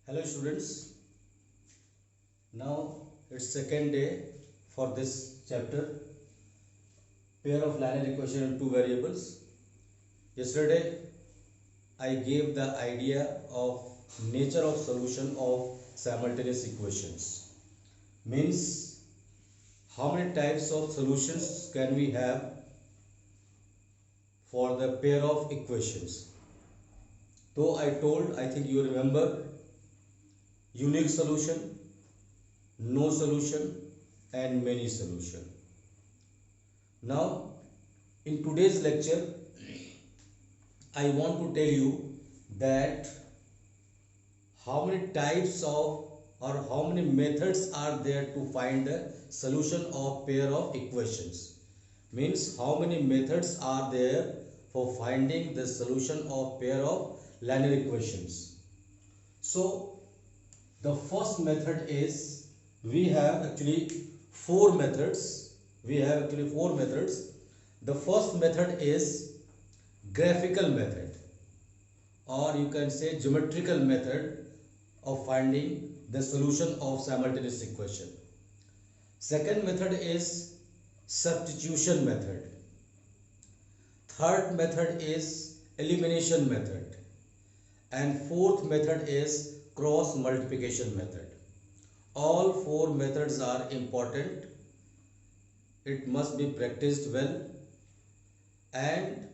Hello students, now it's second day for this chapter, pair of linear equation and two variables. Yesterday I gave the idea of nature of solution of simultaneous equations. Means how many types of solutions can we have for the pair of equations. So I told, I think you remember, unique solution, no solution and many solution. Now in today's lecture I want to tell you that how many types of or how many methods are there to find the solution of pair of equations. Means how many methods are there for finding the solution of pair of linear equations. So the first method is, we have actually four methods. The first method is graphical method, or you can say geometrical method of finding the solution of simultaneous equation. Second method is substitution method. Third method is elimination method. And fourth method is cross multiplication method. All four methods are important. It must be practiced well, and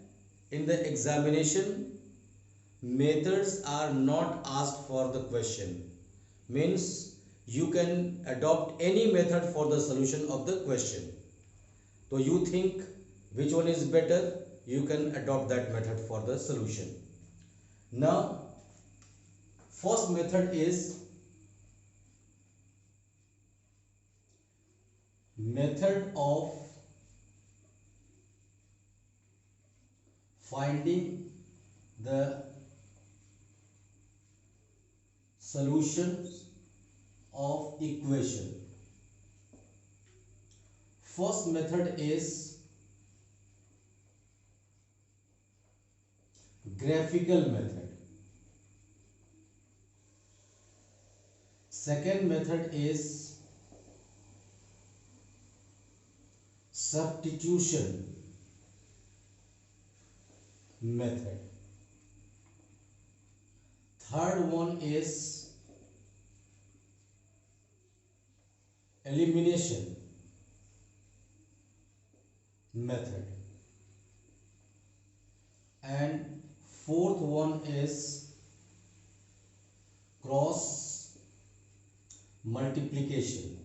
in the examination methods are not asked for the question. Means you can adopt any method for the solution of the question. So you think which one is better, you can adopt that method for the solution. Now first method is method of finding the solutions of equation. First method is graphical method. Second method is substitution method. Third one is elimination method. And fourth one is cross multiplication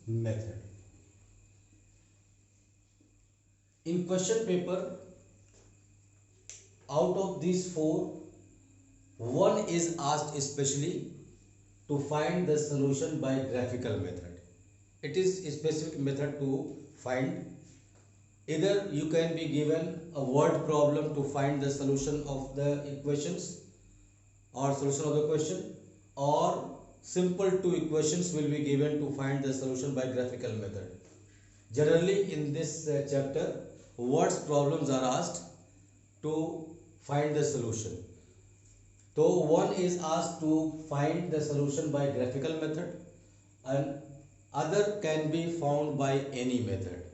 method. In question paper, out of these four, one is asked especially to find the solution by graphical method. It is a specific method to find. Either you can be given a word problem to find the solution of the equations or solution of the question, or simple two equations will be given to find the solution by graphical method. Generally in this chapter, words problems are asked to find the solution. So one is asked to find the solution by graphical method and other can be found by any method.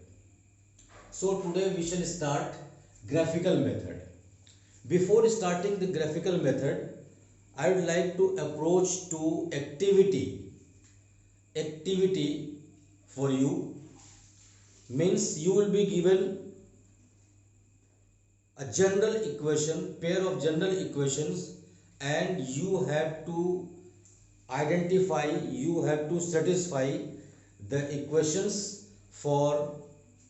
So today we shall start graphical method. Before starting the graphical method, I would like to approach to activity for you. Means you will be given a general equation, pair of general equations, and you have to identify, you have to satisfy the equations for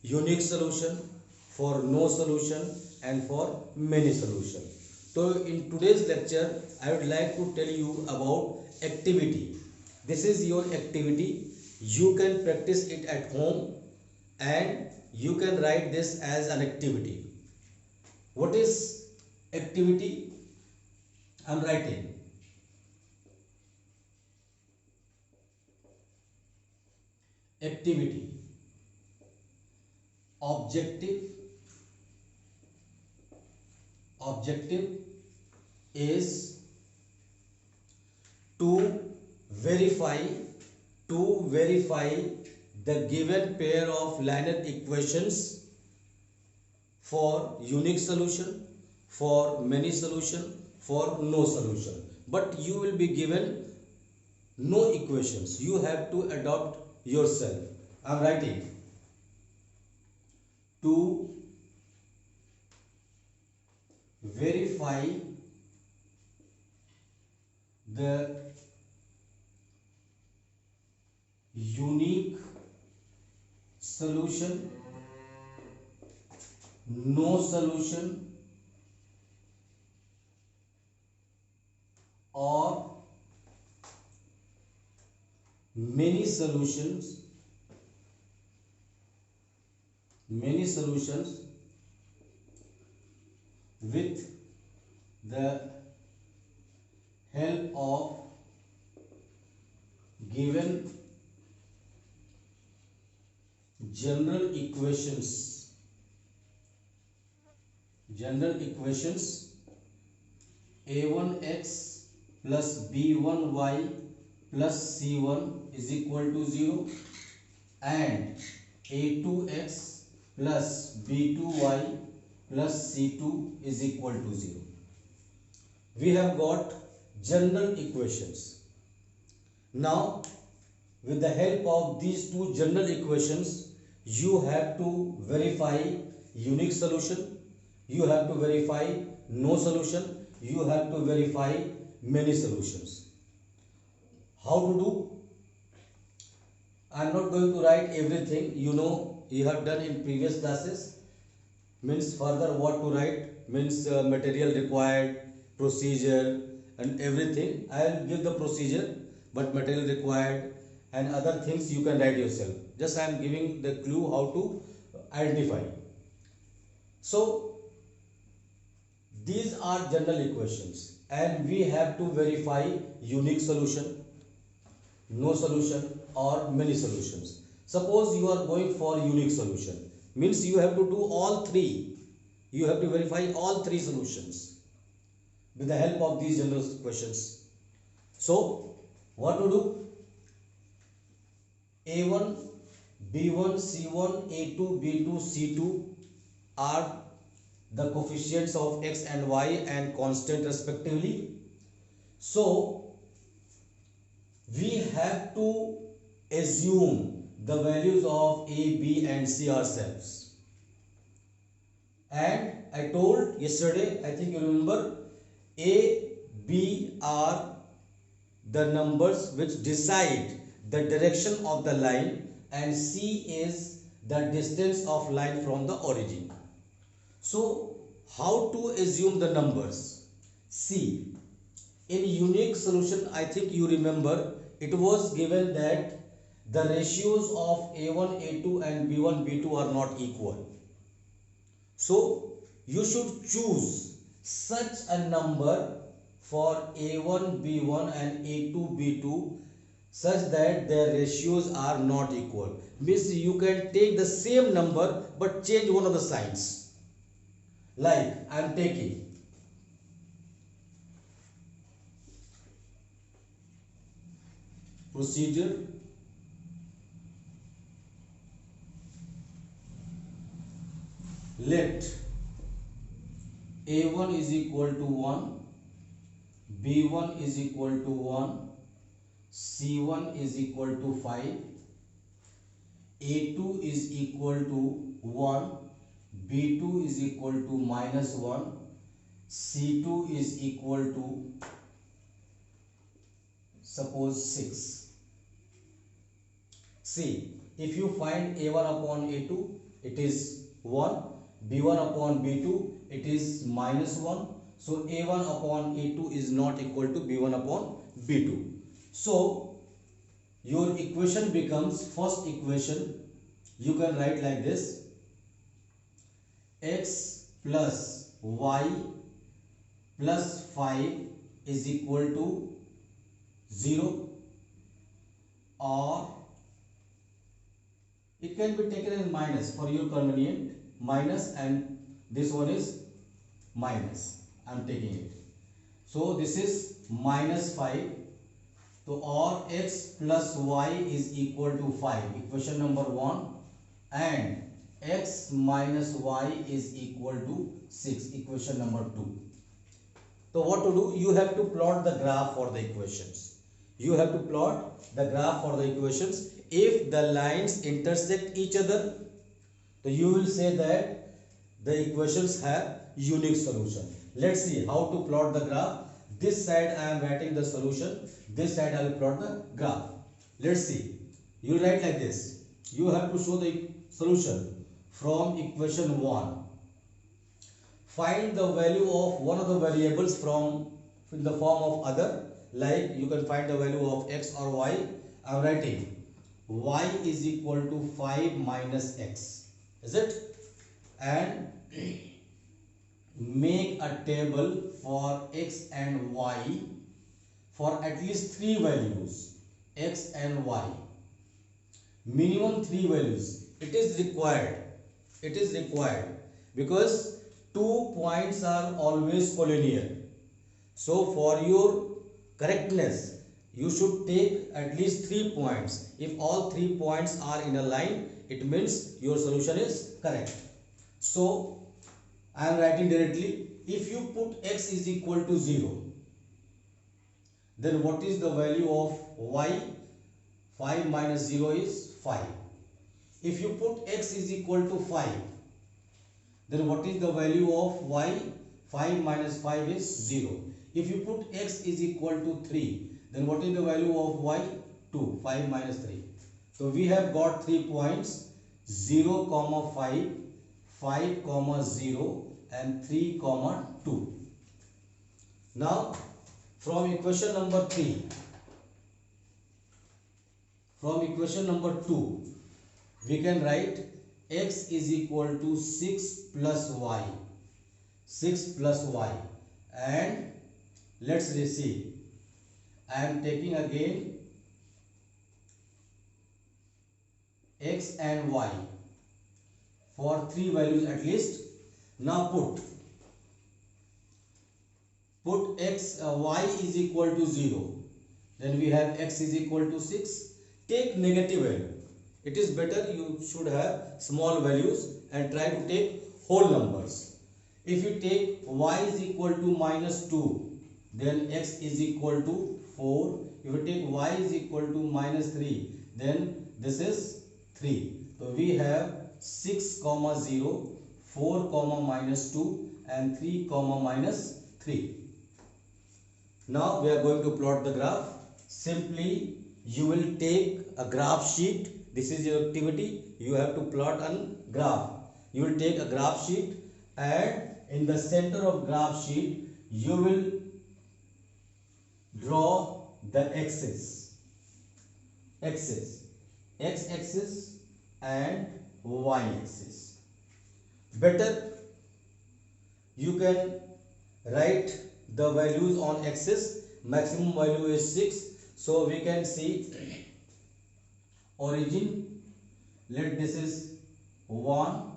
unique solution, for no solution and for many solution. So in today's lecture I would like to tell you about activity. This is your activity. You can practice it at home and you can write this as an activity. What is activity? I am writing activity, objective is to verify the given pair of linear equations for unique solution, for many solution, for no solution. But you will be given no equations. You have to adopt yourself. I am writing to verify the unique solution, no solution, or many solutions with the help of given general equations a1x plus b1y plus c1 is equal to 0 and a2x plus b2y plus c2 is equal to 0. We have got general equations. Now with the help of these two general equations, you have to verify unique solution, you have to verify no solution, you have to verify many solutions. How to do? I am not going to write everything, you have done in previous classes. Means further what to write, means material required, procedure and everything. I will give the procedure, but material required and other things you can write yourself. Just I am giving the clue how to identify. So these are general equations and we have to verify unique solution, no solution or many solutions. Suppose you are going for unique solution, means you have to do all three. You have to verify all three solutions with the help of these general equations. So what to do? A1, B1, C1, A2, B2, C2 are the coefficients of x and y and constant respectively. So we have to assume the values of A, B and C ourselves. And I told yesterday, I think you remember, A, B are the numbers which decide the direction of the line and C is the distance of line from the origin. So how to assume the numbers? See, in unique solution, I think you remember, it was given that the ratios of A1, A2 and B1, B2 are not equal. So you should choose such a number for A1, B1 and A2, B2 such that their ratios are not equal. Means you can take the same number but change one of the signs. Like I am taking procedure, let A1 is equal to 1, B1 is equal to 1, C1 is equal to 5, A2 is equal to 1, B2 is equal to -1, C2 is equal to suppose 6. See, if you find A1 upon A2, it is 1, B1 upon B2, it is -1. So A1 upon A2 is not equal to B1 upon B2. So your equation becomes, first equation you can write like this: x plus y plus 5 is equal to 0, or it can be taken as minus for your convenient, minus, and this one is minus. I am taking it. So this is minus 5. So or x plus y is equal to 5, equation number 1, and x minus y is equal to 6, equation number 2. So what to do? You have to plot the graph for the equations. You have to plot the graph for the equations. If the lines intersect each other, so you will say that the equations have unique solution. Let's see how to plot the graph. This side I am writing the solution. This side I will plot the graph. Let's see. You write like this. You have to show the solution from equation 1. Find the value of one of the variables from in the form of other. Like you can find the value of x or y. I am writing y is equal to 5 minus x. Is it? And make a table for x and y for at least 3 values, x and y. Minimum 3 values. It is required. It is required because 2 points are always collinear. So for your correctness, you should take at least 3 points. If all 3 points are in a line, it means your solution is correct. So I am writing directly. If you put x is equal to 0, then what is the value of y? 5 minus 0 is 5. If you put x is equal to 5, then what is the value of y? 5 minus 5 is 0. If you put x is equal to 3, then what is the value of y? 2. 5 minus 3. So we have got 3 points, 0, 5, 5, 0 and 3, 2. Now from equation number 3, from equation number 2, we can write x is equal to 6 plus y. 6 plus y. And let's see. I am taking again x and y for 3 values at least. Now put x y is equal to 0. Then we have x is equal to 6. Take negative value. It is better you should have small values and try to take whole numbers. If you take y is equal to minus 2, then x is equal to 4. If you take y is equal to minus 3, then this is 3. So we have 6, 0, 4, minus 2 and 3, minus 3. Now we are going to plot the graph. Simply you will take a graph sheet. This is your activity. You have to plot a graph. You will take a graph sheet and in the center of graph sheet you will draw the axis, x-axis and y-axis. Better you can write the values on axis. Maximum value is 6. So we can see origin. Let this is 1,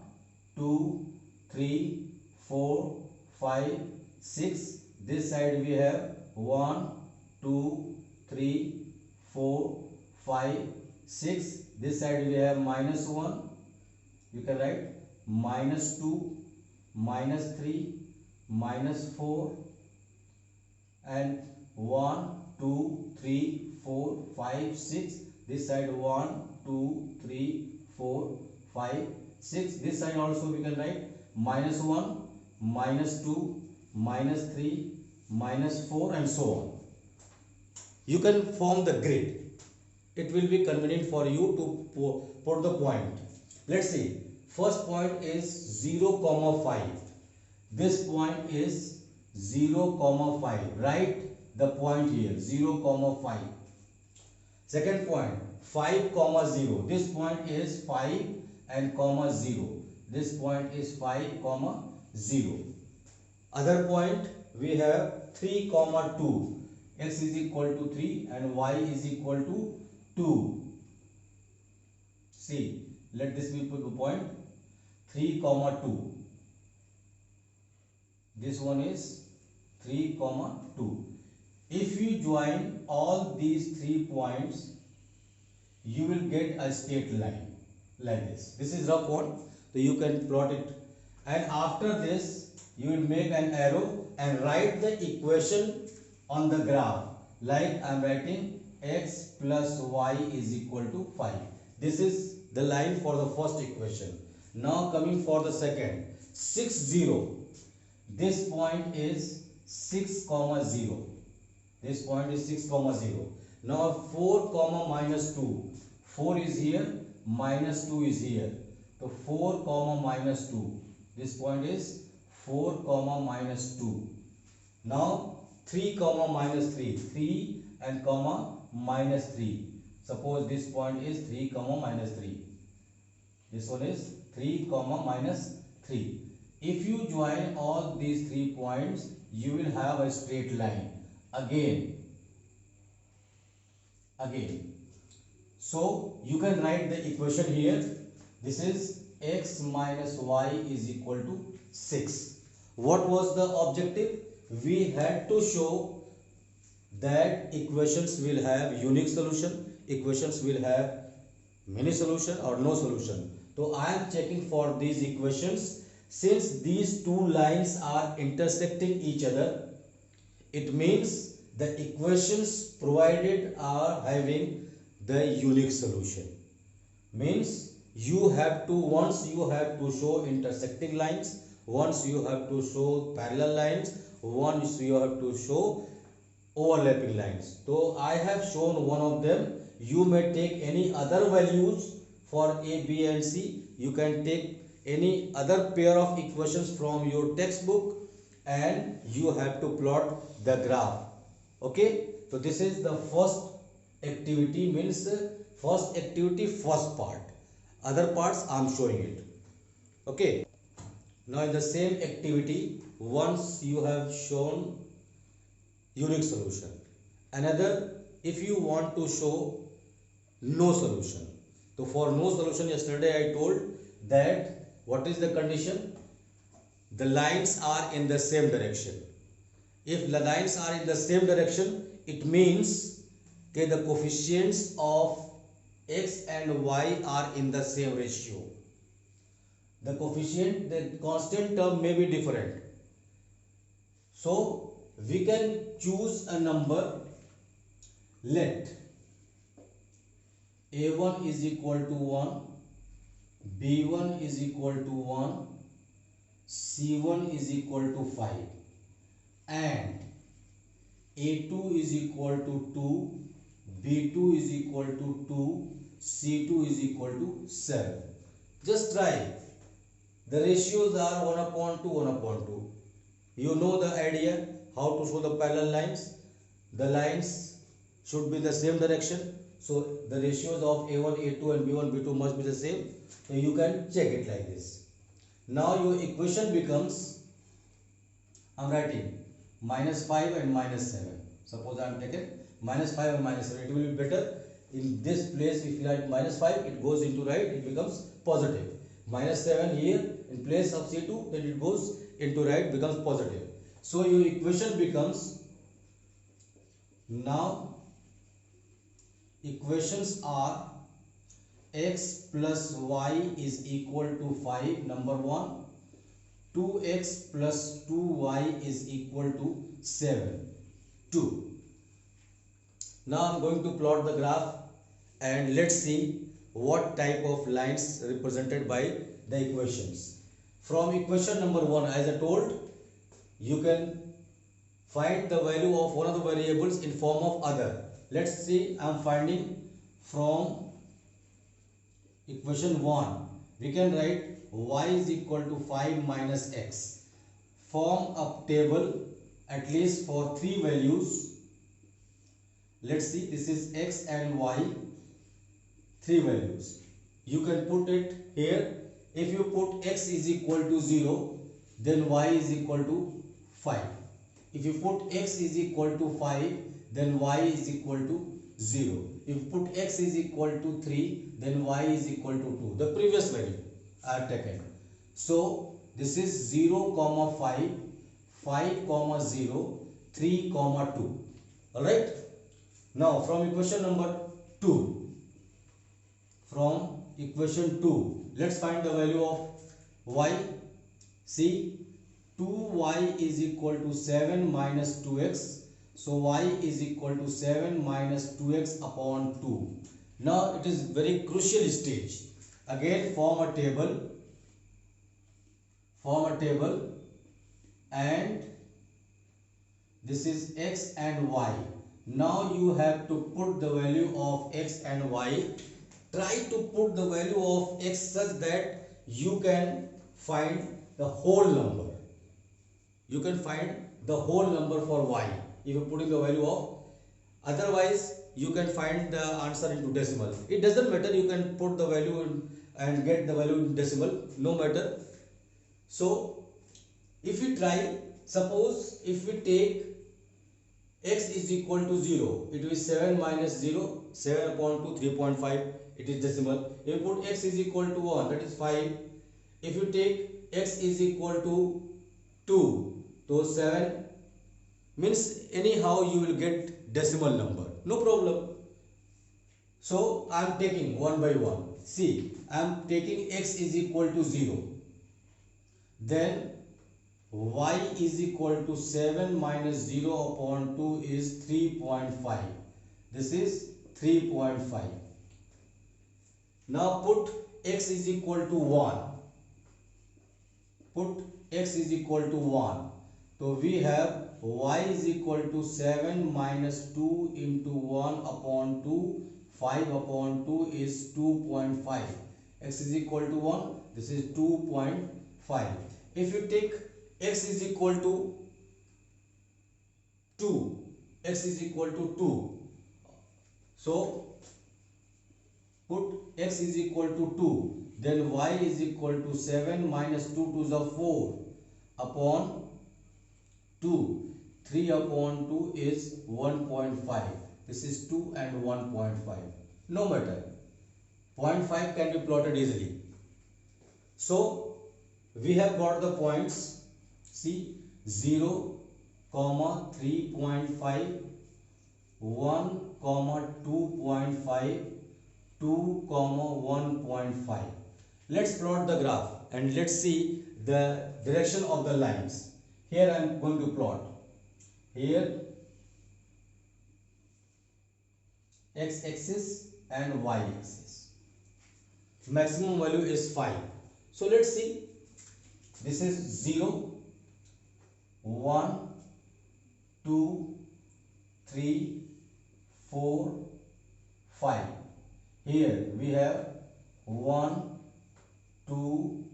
2, 3, 4, 5, 6. This side we have 1, 2, 3, 4, 5, 6. This side we have minus 1. You can write minus 2, minus 3, minus 4 and 1, 2, 3, 4, 5, 6. This side 1, 2, 3, 4, 5, 6. This side also we can write minus 1, minus 2, minus 3, minus 4 and so on. You can form the grid. It will be convenient for you to put the point. Let's see. First point is 0, 5. This point is 0, 5. Write the point here 0, 5. Second point 5, 0. This point is 5 and 0. This point is 5, 0. Other point we have 3, 2. X is equal to 3 and y is equal to 2. See, let this be put the point 3, 2. This one is 3, comma 2. If you join all these 3 points, you will get a straight line like this. This is rough one, so you can plot it. And after this, you will make an arrow and write the equation on the graph. Like I am writing x plus y is equal to 5. This is the line for the first equation. Now coming for the second, 6, 0. This point is 6, comma 0. This point is 6, comma 0. Now 4, comma minus 2. 4 is here, minus 2 is here. So 4, comma minus 2. This point is 4, comma minus 2. Now 3, comma minus 3. 3 and comma minus 3. Suppose this point is 3, comma minus 3. This one is 3, comma minus 3. If you join all these 3 points, you will have a straight line. Again. So you can write the equation here. This is x minus y is equal to 6. What was the objective? We had to show that equations will have unique solution, equations will have many solution or no solution. So I am checking for these equations. Since these two lines are intersecting each other, it means the equations provided are having the unique solution. Means you have to, once you have to show intersecting lines, once you have to show parallel lines, once you have to show overlapping lines. So I have shown one of them. You may take any other values for A, B and C. You can take any other pair of equations from your textbook and you have to plot the graph. Okay, so this is the first activity, means first activity, first part. Other parts I am showing it. Okay, now in the same activity, once you have shown unique solution, another, if you want to show no solution. So for no solution, yesterday I told that what is the condition? The lines are in the same direction. If the lines are in the same direction, it means that the coefficients of x and y are in the same ratio. The coefficient, the constant term may be different. So we can choose a number. Let a1 is equal to 1, b1 is equal to 1, c1 is equal to 5 and a2 is equal to 2, b2 is equal to 2, c2 is equal to 7. Just try. The ratios are 1 upon 2, 1 upon 2. You know the idea how to show the parallel lines. The lines should be the same direction. So the ratios of a1, a2 and b1, b2 must be the same. So you can check it like this. Now your equation becomes, I am writing minus 5 and minus 7. Suppose I am taking minus 5 and minus 7. It will be better. In this place, if you write minus 5, it goes into right, it becomes positive. Minus 7 here, in place of C2, then it goes into right, becomes positive. So your equation becomes, now equations are x plus y is equal to 5, number 1. 2x plus 2y is equal to 7. 2. Now I am going to plot the graph and let's see what type of lines represented by the equations. From equation number 1, as I told, you can find the value of one of the variables in form of other. Let's see, I am finding from equation 1. We can write y is equal to 5 minus x. Form a table at least for 3 values. Let's see, this is x and y, 3 values. You can put it here. If you put x is equal to 0, then y is equal to 5. If you put x is equal to 5, then y is equal to 0. If you put x is equal to 3, then y is equal to 2. The previous value I have taken. So this is 0, 5, 5, 0, 3 comma 2. All right. Now from equation number 2, let's find the value of y. See, 2y is equal to 7 minus 2x. So y is equal to 7 minus 2x upon 2. Now it is very crucial stage. Again form a table and this is x and y. Now you have to put the value of x and y. Try to put the value of x such that you can find the whole number. You can find the whole number for y if you put in the value of. Otherwise you can find the answer into decimal. It doesn't matter, you can put the value in and get the value in decimal, no matter. So if we try, suppose if we take x is equal to 0, it will be 7 minus 0, 7 upon 2, 3.5, it is decimal. If you put x is equal to 1, that is 5. If you take x is equal to 2, so 7 means anyhow you will get decimal number, no problem. So I am taking one by one. See, I am taking x is equal to 0. Then y is equal to 7 minus 0 upon 2 is 3.5. This is 3.5. Now put x is equal to 1. Put x is equal to 1. So we have y is equal to 7 minus 2 into 1 upon 2. 5 upon 2 is 2.5. X is equal to 1. This is 2.5. If you take x is equal to 2. X is equal to 2. So put x is equal to 2. Then y is equal to 7 minus 2 to the 4 upon 2. 3 upon 2 is 1.5. This is 2 and 1.5. No matter. 0.5 can be plotted easily. So we have got the points. See, 0, 3.5, 1, 2.5, 2, 1.5. Let's plot the graph and let's see the direction of the lines. Here I am going to plot. Here x-axis and y-axis. Maximum value is 5. So let's see. This is 0, 1, 2, 3, 4, 5. Here we have 1, 2,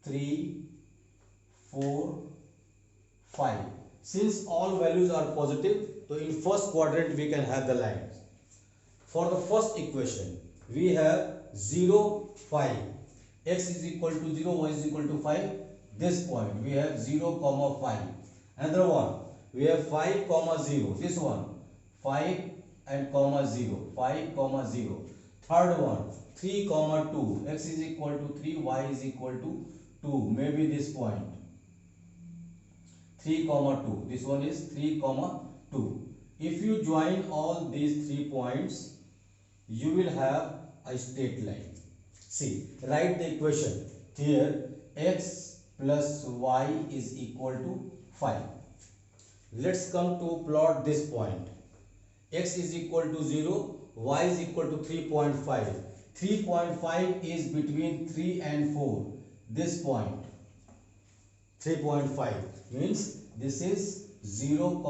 3, 4, 5. Since all values are positive, so in first quadrant we can have the lines. For the first equation, we have 0, 5. X is equal to 0, y is equal to 5. This point we have 0, 5. Another one, we have 5, 0. This one, 5 and 0, 5, 0. Third one, 3, 2. X is equal to 3, y is equal to 2. Maybe this point. 3, 2. This one is 3, 2. If you join all these 3 points, you will have a straight line. See, write the equation. Here, x plus y is equal to 5. Let's come to plot this point. X is equal to 0, y is equal to 3.5. 3.5 is between 3 and 4. This point, 3.5 means this is 0,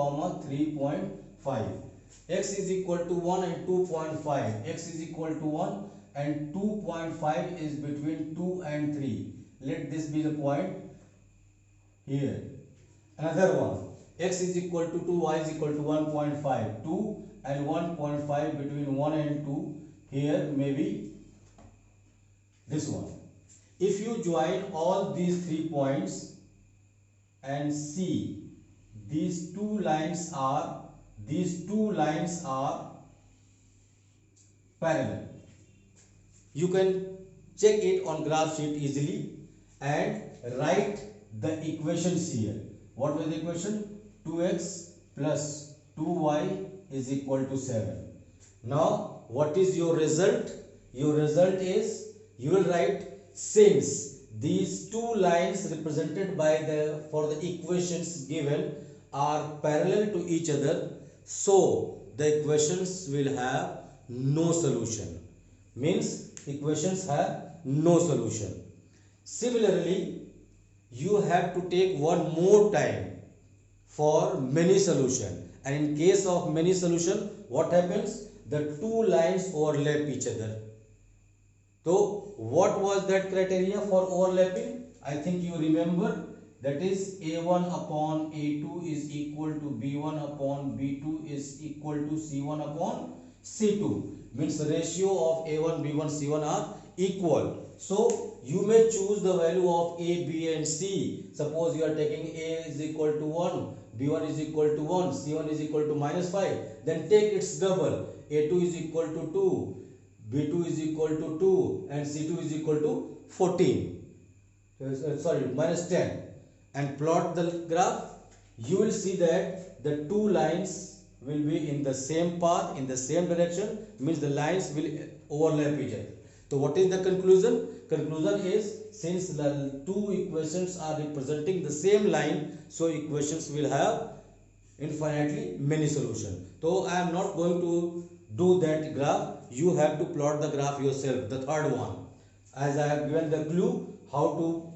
3.5. X is equal to 1 and 2.5. X is equal to 1 and 2.5 is between 2 and 3. Let this be the point here. Another one. X is equal to 2, y is equal to 1.5. 2 and 1.5 between 1 and 2. Here maybe this one. If you join all these 3 points and see these two lines are parallel. You can check it on graph sheet easily and write the equations here. What was the equation? 2x plus 2y is equal to 7. Now what is your result? Your result is, you will write, since these two lines represented by the for the equations given are parallel to each other, so the equations will have no solution. Means equations have no solution. Similarly, you have to take one more time for many solution, and in case of many solution, what happens? The two lines overlap each other. So what was that criteria for overlapping? I think you remember, that is a1 upon a2 is equal to b1 upon b2 is equal to c1 upon c2. Means the ratio of a1, b1, c1 are equal. So you may choose the value of a, b and c. Suppose you are taking a is equal to 1, b1 is equal to 1, c1 is equal to -5. Then take its double. a2 is equal to 2. b2 is equal to 2 and c2 is equal to 14, sorry, -10, and plot the graph. You will see that the two lines will be in the same path, in the same direction, means the lines will overlap each other. So what is the conclusion? Conclusion is, since the two equations are representing the same line, so equations will have infinitely many solutions. So I am not going to do that graph. You have to plot the graph yourself, the third one, as I have given the clue how to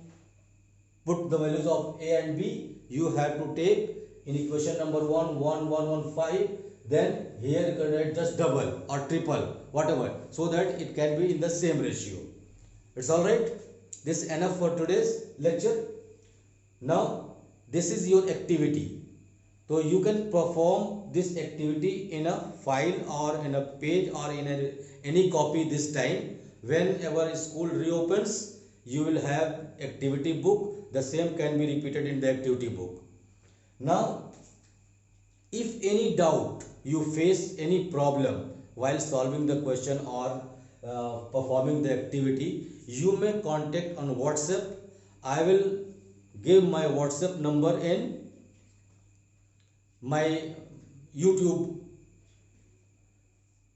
put the values of a and b. You have to take in equation number 1 1 1 1 5, then here you can write just double or triple, whatever, so that it can be in the same ratio. It's all right. This is enough for today's lecture. Now this is your activity. So you can perform this activity in a file or in a page or in any copy this time. Whenever school reopens, you will have activity book. The same can be repeated in the activity book. Now, if any doubt, you face any problem while solving the question or performing the activity, you may contact on WhatsApp. I will give my WhatsApp number in my YouTube,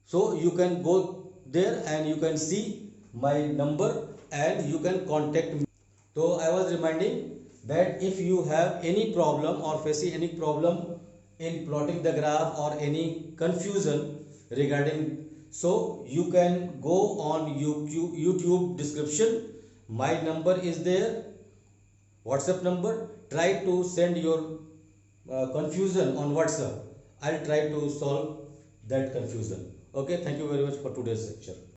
so you can go there and you can see my number and you can contact me. So I was reminding that if you have any problem or facing any problem in plotting the graph or any confusion regarding, so you can go on YouTube description. My number is there, WhatsApp number. Try to send your confusion on WhatsApp. I'll try to solve that confusion. Okay, thank you very much for today's lecture.